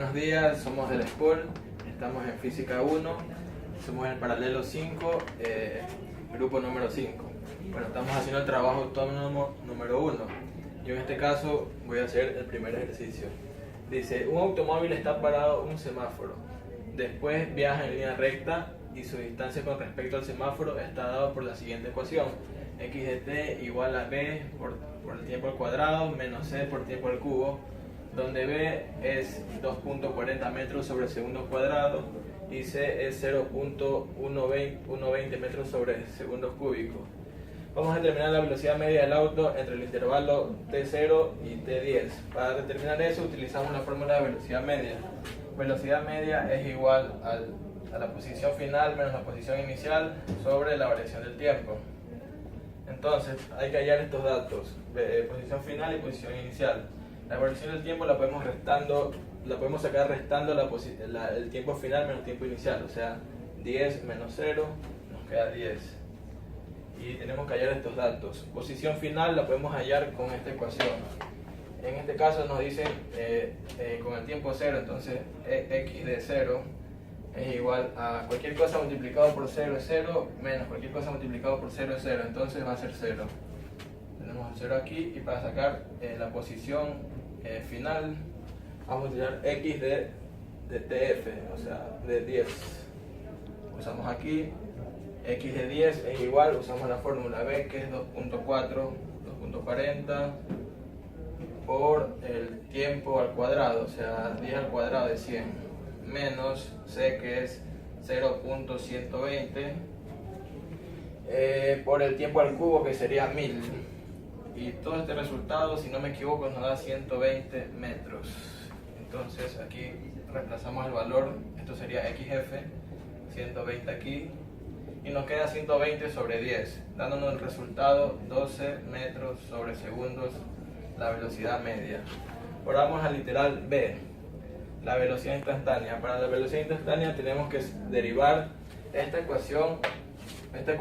Buenos días, somos de la School, estamos en Física 1, somos el paralelo 5, grupo número 5. Bueno, estamos haciendo el trabajo autónomo número 1. Yo en este caso voy a hacer el primer ejercicio. Dice, un automóvil está parado en un semáforo, después viaja en línea recta y su distancia con respecto al semáforo está dado por la siguiente ecuación: x de t igual a b por el tiempo al cuadrado menos c por tiempo al cubo, donde b es 2.40 metros sobre segundo cuadrado y c es 0.120 metros sobre segundos cúbicos. Vamos a determinar la velocidad media del auto entre el intervalo t0 y t10. Para determinar eso utilizamos la fórmula de velocidad media. Velocidad media es igual a la posición final menos la posición inicial sobre la variación del tiempo. Entonces hay que hallar estos datos, posición final y posición inicial. La variación del tiempo la podemos sacar restando el tiempo final menos el tiempo inicial, o sea, 10 menos 0 nos queda 10. Y tenemos que hallar estos datos. Posición final la podemos hallar con esta ecuación. En este caso nos dicen con el tiempo 0, entonces x de 0 es igual a cualquier cosa multiplicado por 0 es 0, menos cualquier cosa multiplicado por 0 es 0, entonces va a ser 0. Tenemos el 0 aquí, y para sacar la posición final vamos a utilizar x de tf, o sea, de 10. Usamos aquí x de 10 es igual, usamos la fórmula b, que es 2.40 por el tiempo al cuadrado, o sea, 10 al cuadrado de 100, menos c, que es 0.120 por el tiempo al cubo, que sería 1000. Y todo este resultado, si no me equivoco, nos da 120 metros. Entonces aquí reemplazamos el valor, esto sería xf, 120 aquí, y nos queda 120 sobre 10, dándonos el resultado 12 metros sobre segundos, la velocidad media. Ahora vamos al literal B, la velocidad instantánea. Para la velocidad instantánea tenemos que derivar esta ecuación de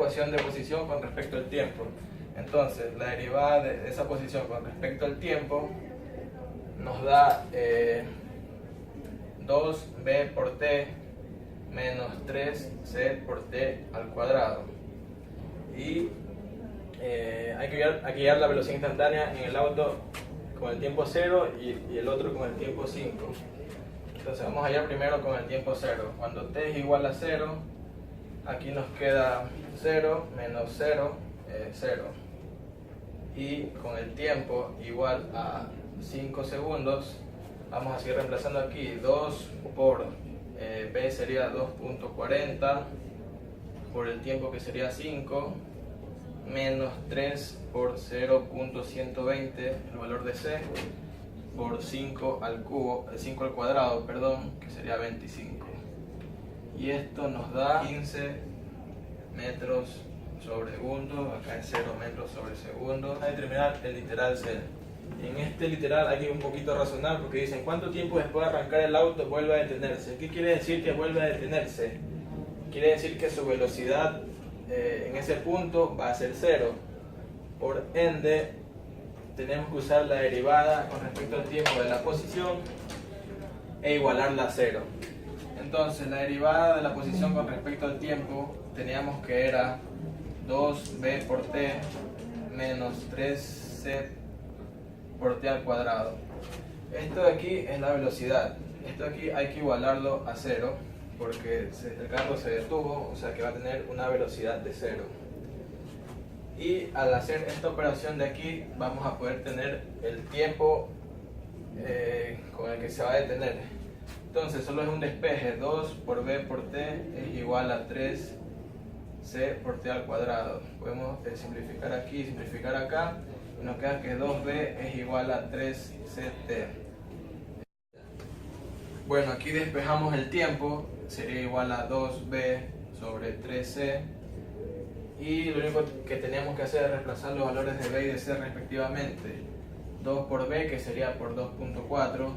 posición con respecto al tiempo. Entonces, la derivada de esa posición con respecto al tiempo nos da 2b por t menos 3c por t al cuadrado. Y hay que hallar la velocidad instantánea en el auto con el tiempo 0 y el otro con el tiempo 5. Entonces vamos a hallar primero con el tiempo 0. Cuando t es igual a 0, aquí nos queda 0 menos 0, 0. Y con el tiempo igual a 5 segundos, vamos a seguir reemplazando aquí. 2 por b sería 2.40 por el tiempo, que sería 5, menos 3 por 0.120, el valor de c, por 5 al cuadrado, que sería 25. Y esto nos da 15 metros sobre segundo, acá es 0 metros sobre segundo. Vamos a determinar el literal C. En este literal hay que un poquito razonar, porque dicen, ¿cuánto tiempo después de arrancar el auto vuelve a detenerse? ¿Qué quiere decir que vuelve a detenerse? Quiere decir que su velocidad en ese punto va a ser 0. Por ende, tenemos que usar la derivada con respecto al tiempo de la posición e igualarla a 0. Entonces, la derivada de la posición con respecto al tiempo teníamos que era 2b por t menos 3c por t al cuadrado. Esto de aquí es la velocidad. Esto de aquí hay que igualarlo a 0 porque el carro se detuvo, o sea que va a tener una velocidad de 0. Y al hacer esta operación de aquí vamos a poder tener el tiempo con el que se va a detener. Entonces solo es un despeje. 2 por b por t es igual a 3c por t al cuadrado. Podemos simplificar aquí, simplificar acá, y nos queda que 2b es igual a 3ct. Bueno, aquí despejamos el tiempo, sería igual a 2b sobre 3c, y lo único que tenemos que hacer es reemplazar los valores de b y de c respectivamente. 2 por b, que sería por 2.4,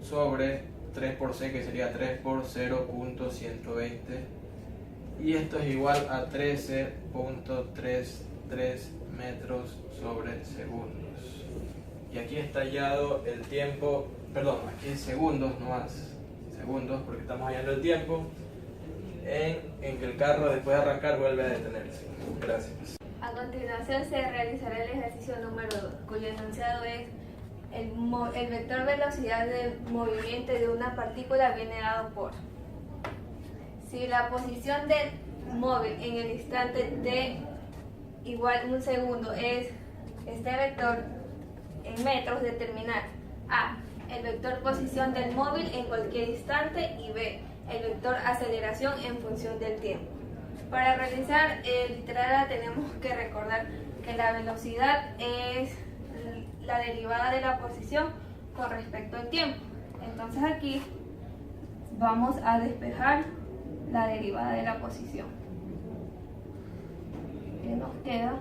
sobre 3 por c, que sería 3 por 0.120, y esto es igual a 13.33 metros sobre segundos. Y aquí está hallado el tiempo, perdón, aquí segundos nomás, segundos, porque estamos hallando el tiempo en que el carro después de arrancar vuelve a detenerse. Gracias. A continuación se realizará el ejercicio número 2, cuyo enunciado es el vector velocidad de movimiento de una partícula viene dado por: si la posición del móvil en el instante t igual 1 segundo es este vector en metros, determinar a. el vector posición del móvil en cualquier instante y b. el vector aceleración en función del tiempo. Para realizar el literal tenemos que recordar que la velocidad es la derivada de la posición con respecto al tiempo. Entonces aquí vamos a despejar la derivada de la posición. ¿Qué nos queda?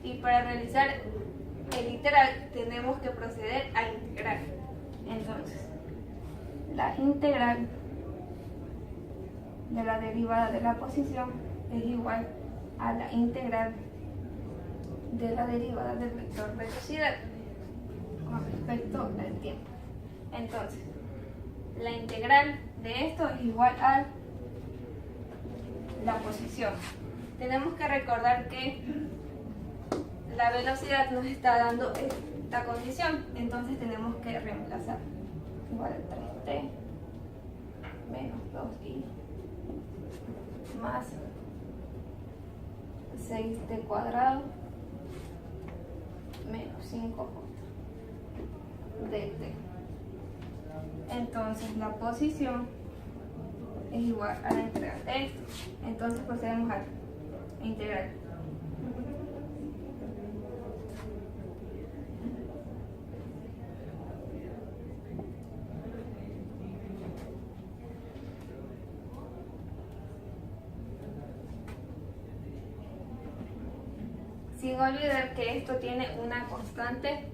Y para realizar el literal tenemos que proceder a integrar. Entonces, la integral de la derivada de la posición es igual a la integral de la derivada del vector velocidad con respecto al tiempo. Entonces, la integral de esto es igual a la posición. Tenemos que recordar que la velocidad nos está dando esta condición, entonces tenemos que reemplazar igual a 3t menos 2i más 6t cuadrado menos 5j dt. Entonces la posición es igual a la integral de esto. Entonces procedemos a integrar. Sin olvidar que esto tiene una constante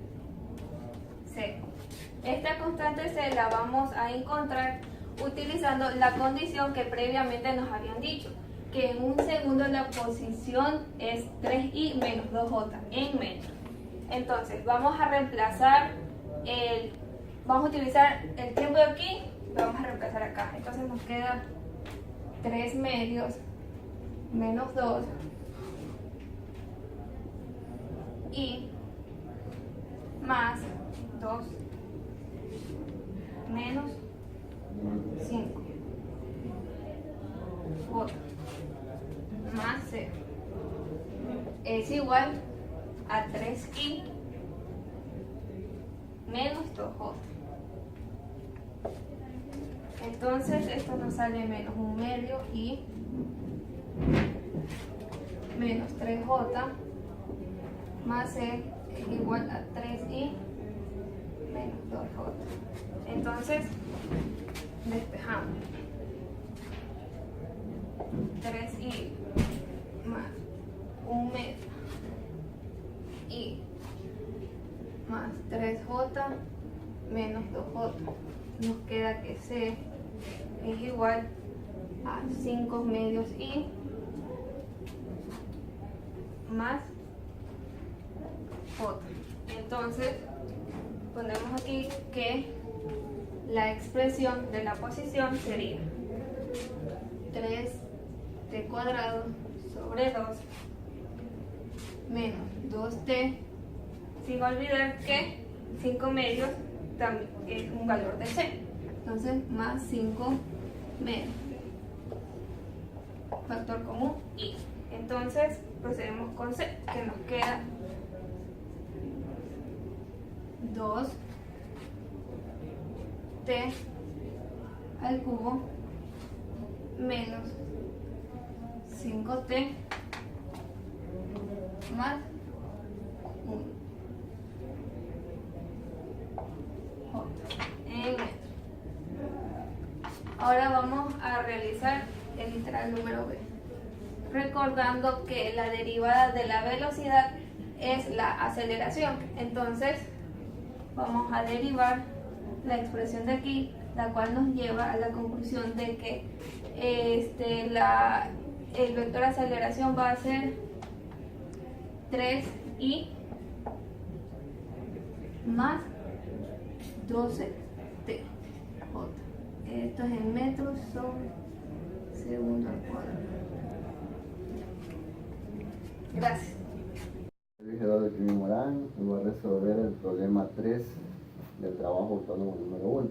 c. Esta constante c la vamos a encontrar utilizando la condición que previamente nos habían dicho, que en un segundo la posición es 3i menos 2j en metros. Entonces vamos a reemplazar vamos a utilizar el tiempo de aquí, lo vamos a reemplazar acá. Entonces nos queda 3 medios menos 2 y más 2 menos 5 j más 0 es igual a 3i menos 2j. Entonces esto nos sale menos 1 medio y menos 3j más c es igual a 3i menos 2j. Entonces despejamos 3i más 1 medio y más 3j menos 2j. Nos queda que c es igual a 5 medios i más j. Entonces ponemos aquí que la expresión de la posición sería 3t cuadrado sobre 2 menos 2t, sin olvidar que 5 medios también es un valor de c. Entonces más 5 medios, factor común i. Entonces procedemos con c, que nos queda 2t al cubo menos 5t más 1 j en metro. Ahora vamos a realizar el literal número b, recordando que la derivada de la velocidad es la aceleración. Entonces vamos a derivar la expresión de aquí, la cual nos lleva a la conclusión de que el vector de aceleración va a ser 3i más 12 T. J. Estos en metros son segundo al cuadrado. Gracias. Soy Gerardo Quimí Morán y voy a resolver el problema 3 del trabajo autónomo número 1.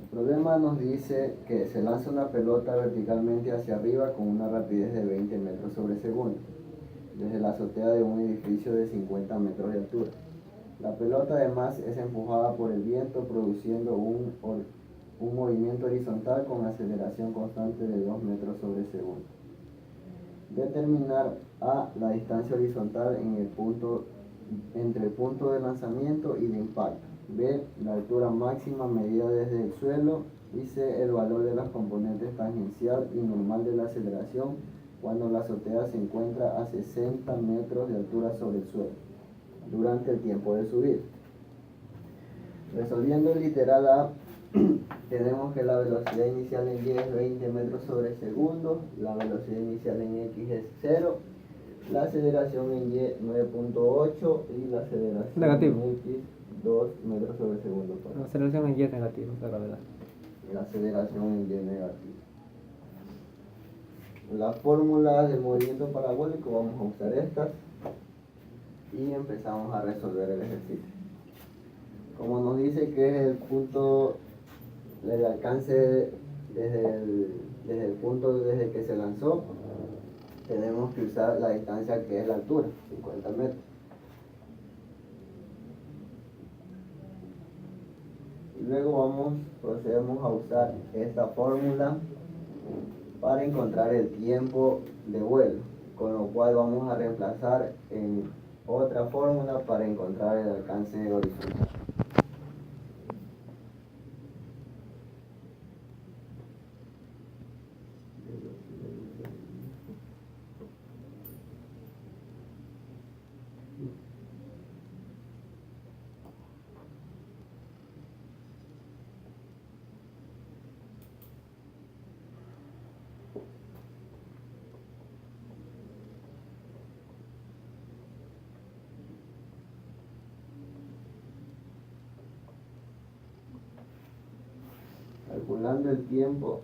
El problema nos dice que se lanza una pelota verticalmente hacia arriba con una rapidez de 20 metros sobre segundo, desde la azotea de un edificio de 50 metros de altura. La pelota además es empujada por el viento, produciendo un movimiento horizontal con aceleración constante de 2 metros sobre segundo. Determinar A, la distancia horizontal entre el punto de lanzamiento y de impacto. B, la altura máxima medida desde el suelo. Y C, el valor de las componentes tangencial y normal de la aceleración cuando la azotea se encuentra a 60 metros de altura sobre el suelo durante el tiempo de subir. Resolviendo el literal A, tenemos que la velocidad inicial en Y es 20 metros sobre segundo, la velocidad inicial en X es 0, la aceleración en Y 9.8 y la aceleración negativo. en X 2 metros sobre segundo. La aceleración en Y es negativa, la gravedad. La aceleración en Y negativa. Las fórmulas del movimiento parabólico vamos a usar estas y empezamos a resolver el ejercicio. Como nos dice que es el punto, el alcance desde el punto desde que se lanzó, tenemos que usar la distancia que es la altura, 50 metros. Y luego procedemos a usar esta fórmula para encontrar el tiempo de vuelo, con lo cual vamos a reemplazar en otra fórmula para encontrar el alcance horizontal. Calculando el tiempo,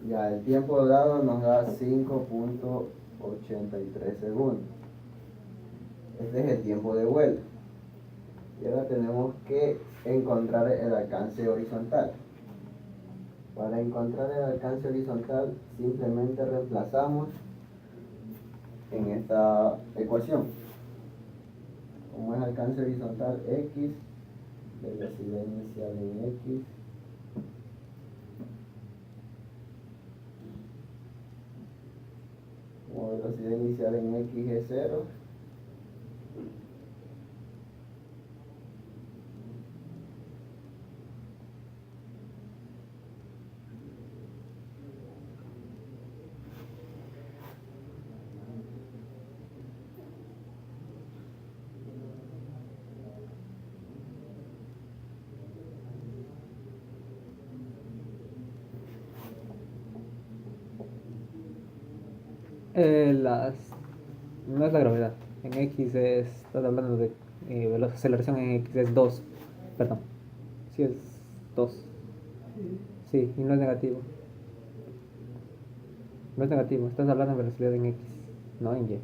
ya el tiempo dado nos da 5.83 segundos. Este es el tiempo de vuelo. Y ahora tenemos que encontrar el alcance horizontal. Para encontrar el alcance horizontal simplemente reemplazamos en esta ecuación. Como es alcance horizontal X, velocidad inicial en X, como velocidad inicial en X es 0, No es la gravedad. En X estás hablando de la aceleración en X es 2. Perdón. Sí es 2. Sí, y no es negativo. No es negativo, estás hablando de velocidad en X, no en Y.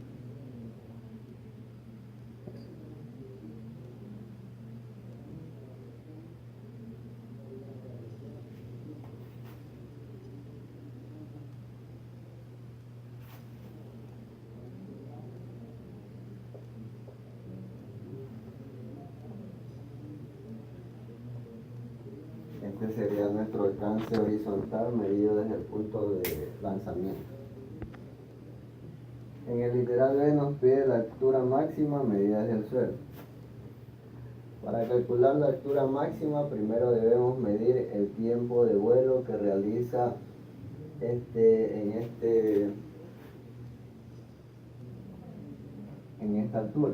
este sería nuestro alcance horizontal medido desde el punto de lanzamiento. En el literal B nos pide la altura máxima medida desde el suelo. Para calcular la altura máxima, primero debemos medir el tiempo de vuelo que realiza en esta altura.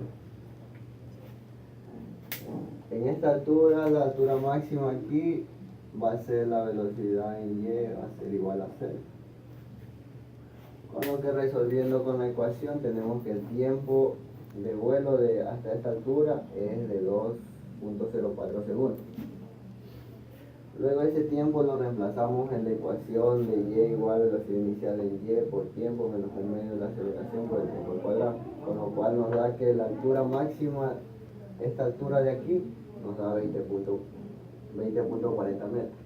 En esta altura, la altura máxima aquí va a ser la velocidad en y va a ser igual a 0. Con lo que resolviendo con la ecuación tenemos que el tiempo de vuelo hasta esta altura es de 2.04 segundos. Luego ese tiempo lo reemplazamos en la ecuación de y igual a velocidad inicial en y por tiempo menos el medio de la aceleración por el tiempo al cuadrado. Con lo cual nos da que la altura máxima, esta altura de aquí, nos da 20.40 metros.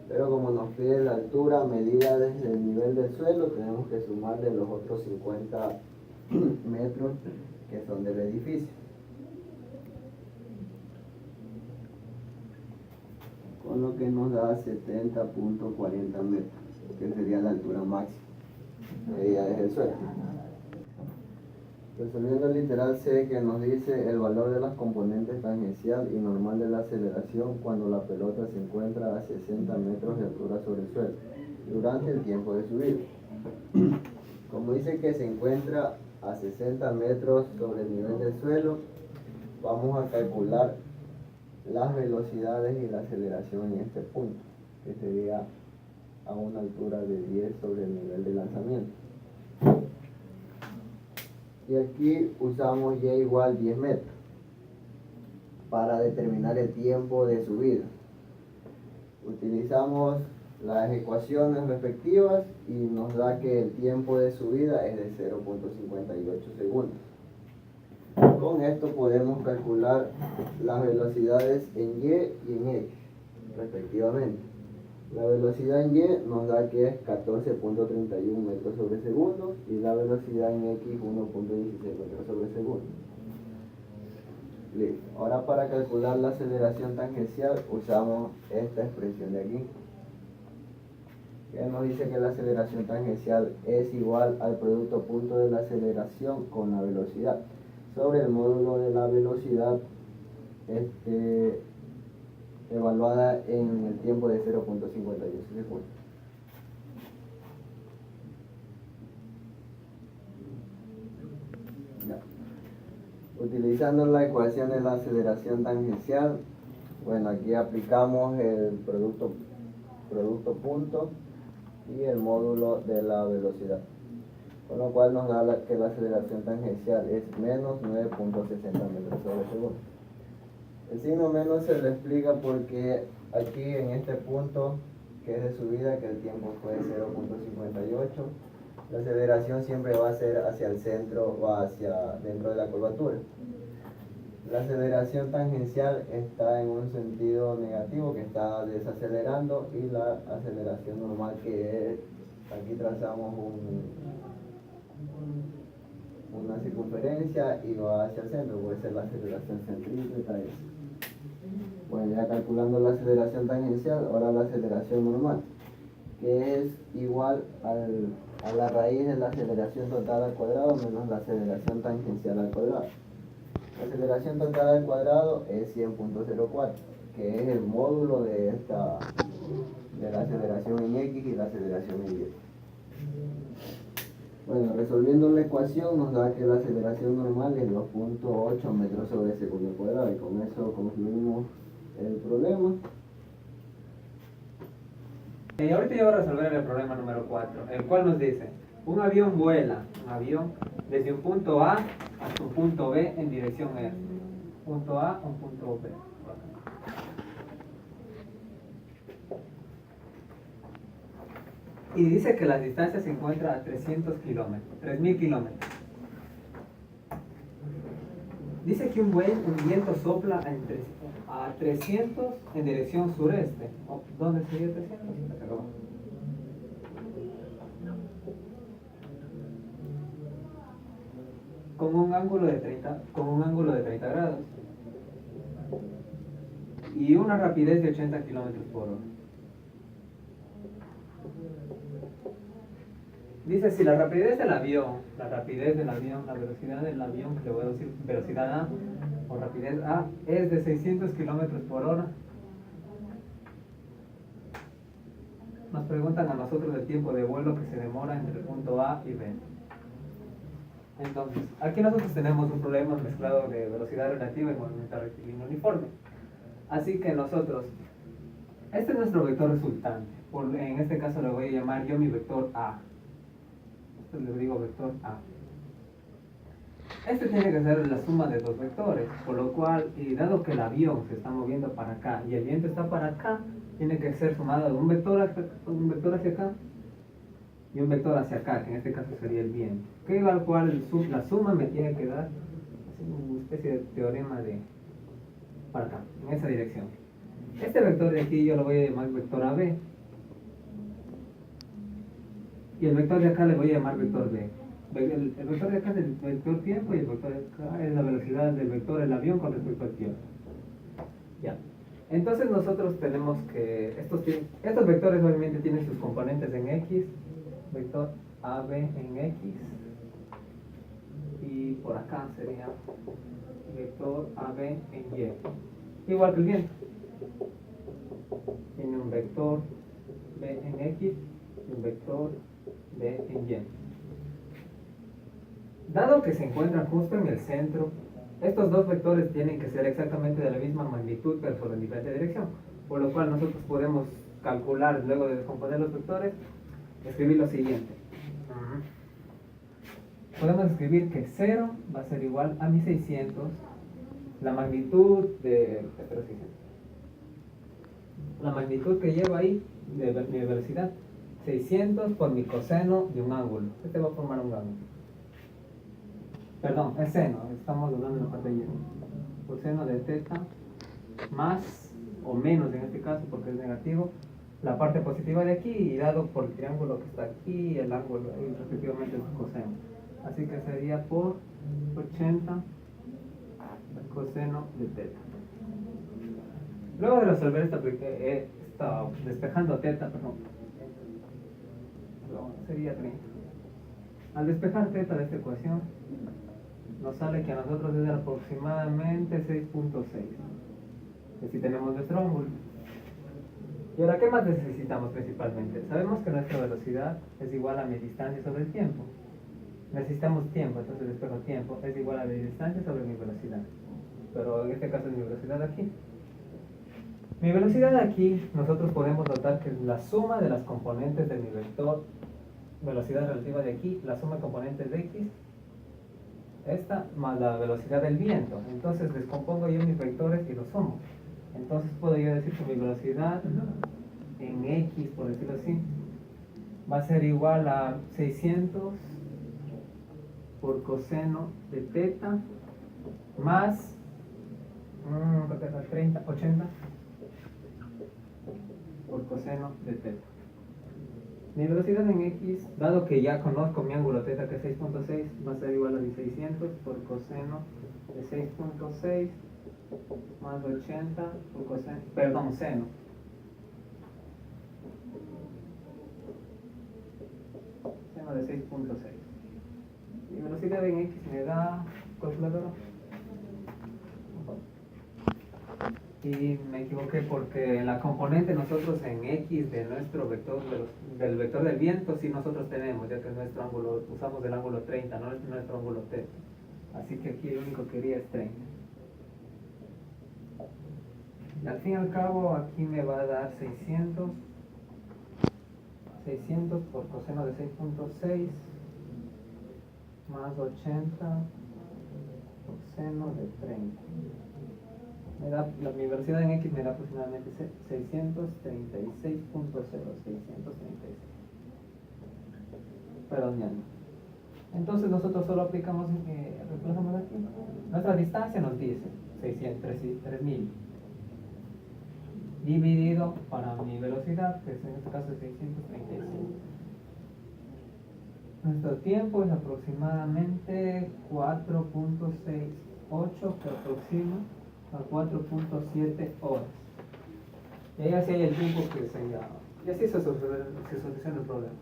Pero como nos pide la altura medida desde el nivel del suelo, tenemos que sumarle los otros 50 metros que son del edificio. Con lo que nos da 70.40 metros, que sería la altura máxima medida desde el suelo. Resolviendo el literal C, que nos dice el valor de las componentes tangencial y normal de la aceleración cuando la pelota se encuentra a 60 metros de altura sobre el suelo durante el tiempo de subida. Como dice que se encuentra a 60 metros sobre el nivel del suelo, vamos a calcular las velocidades y la aceleración en este punto, que sería a una altura de 10 sobre el nivel de lanzamiento. Y aquí usamos y igual 10 metros para determinar el tiempo de subida. Utilizamos las ecuaciones respectivas y nos da que el tiempo de subida es de 0.58 segundos. Con esto podemos calcular las velocidades en y en x respectivamente. La velocidad en y nos da que es 14.31 metros sobre segundo y la velocidad en x 1.16 metros sobre segundo. Listo. Ahora para calcular la aceleración tangencial usamos esta expresión de aquí, que nos dice que la aceleración tangencial es igual al producto punto de la aceleración con la velocidad sobre el módulo de la velocidad evaluada en el tiempo de 0.58 segundos. Ya. Utilizando la ecuación de la aceleración tangencial, bueno, aquí aplicamos el producto punto y el módulo de la velocidad, con lo cual nos da que la aceleración tangencial es menos 9.60 metros sobre segundo. El signo menos se le explica porque aquí en este punto que es de subida, que el tiempo fue 0.58, la aceleración siempre va a ser hacia el centro o hacia dentro de la curvatura. La aceleración tangencial está en un sentido negativo, que está desacelerando, y la aceleración normal, que es, aquí trazamos una circunferencia y va hacia el centro, puede ser la aceleración centrípeta. Bueno, ya calculando la aceleración tangencial, ahora la aceleración normal, que es igual a la raíz de la aceleración total al cuadrado menos la aceleración tangencial al cuadrado. La aceleración total al cuadrado es 100.04, que es el módulo de la aceleración en x y la aceleración en y. Bueno, resolviendo la ecuación nos da que la aceleración normal es 2.8 metros sobre segundo cuadrado, y con eso concluimos el problema. Y ahorita yo voy a resolver el problema número 4, el cual nos dice: un avión vuela, desde un punto A hasta un punto B en dirección R. Punto A a un punto B. Y dice que la distancia se encuentra a 300 kilómetros, 3000 kilómetros. Dice que un viento sopla a 300 en dirección sureste. ¿Dónde sería 300? Con un ángulo de 30 grados y una rapidez de 80 kilómetros por hora. Dice, si la velocidad del avión, la velocidad del avión, que le voy a decir velocidad A o rapidez A, es de 600 kilómetros por hora, nos preguntan a nosotros el tiempo de vuelo que se demora entre el punto A y B. Entonces, aquí nosotros tenemos un problema mezclado de velocidad relativa y movimiento rectilíneo uniforme. Así que nosotros Este es nuestro vector resultante. En este caso le voy a llamar yo mi vector A. Esto le digo vector A. Este tiene que ser la suma de dos vectores, por lo cual, y dado que el avión se está moviendo para acá y el viento está para acá, tiene que ser sumado de un vector hacia acá y un vector hacia acá, que en este caso sería el viento. Que al cual la suma me tiene que dar una especie de teorema de para acá, en esa dirección. Este vector de aquí yo lo voy a llamar vector AB. Y el vector de acá le voy a llamar vector B. El vector de acá es el vector tiempo y el vector de acá es la velocidad del vector del avión con respecto al tiempo. Ya. Entonces nosotros tenemos que, estos vectores obviamente tienen sus componentes en X, vector AB en X, y por acá sería vector AB en Y. Igual que el viento. Tiene un vector B en X y un vector B en Y. Dado que se encuentran justo en el centro, estos dos vectores tienen que ser exactamente de la misma magnitud pero por en diferente dirección, por lo cual nosotros podemos calcular, luego de descomponer los vectores, escribir lo siguiente. Podemos escribir que 0 va a ser igual a 1600, la magnitud la magnitud que llevo ahí de mi velocidad, 600 por mi coseno de un ángulo. Este va a formar un ángulo. Perdón, es seno, estamos dudando en la parte de hierro. Coseno de teta más o menos en este caso porque es negativo, la parte positiva de aquí y dado por el triángulo que está aquí, el ángulo y respectivamente el coseno. Así que sería por 80 el coseno de teta. Luego de resolver esta despejando teta, sería 30. Al despejar teta de esta ecuación, nos sale que a nosotros es aproximadamente 6.6. Que si tenemos nuestro ángulo. Y ahora, ¿qué más necesitamos principalmente? Sabemos que nuestra velocidad es igual a mi distancia sobre el tiempo. Necesitamos tiempo, entonces despejo tiempo es igual a mi distancia sobre mi velocidad. Pero en este caso es mi velocidad aquí. Mi velocidad aquí, nosotros podemos notar que es la suma de las componentes de mi vector velocidad relativa de aquí, la suma de componentes de X, esta más la velocidad del viento. Entonces descompongo yo mis vectores y los sumo. Entonces puedo yo decir que mi velocidad en X, por decirlo así, va a ser igual a 600 por coseno de teta más 80 por coseno de teta. Mi velocidad en X, dado que ya conozco mi ángulo teta que es 6.6, va a ser igual a 1600 por coseno de 6.6 más 80 por coseno, perdón, seno. Seno de 6.6. Mi velocidad en X me da calculadora. Y me equivoqué porque en la componente nosotros en X de nuestro vector del vector del viento sí nosotros tenemos, ya que nuestro ángulo, usamos el ángulo 30, no es nuestro ángulo θ. Así que aquí lo único que haría es 30. Y al fin y al cabo aquí me va a dar 600 por coseno de 6.6 más 80 por seno de 30. Mi velocidad en X me da aproximadamente 636.0, 636. Redondeando. Entonces nosotros solo aplicamos, reemplazamos aquí. Nuestra distancia nos dice 3000 dividido para mi velocidad, que en este caso es 636. Nuestro tiempo es aproximadamente 4.68, que aproxima a 4.7 horas. Y ahí así hay el tiempo que se llama. Y así se soluciona el problema.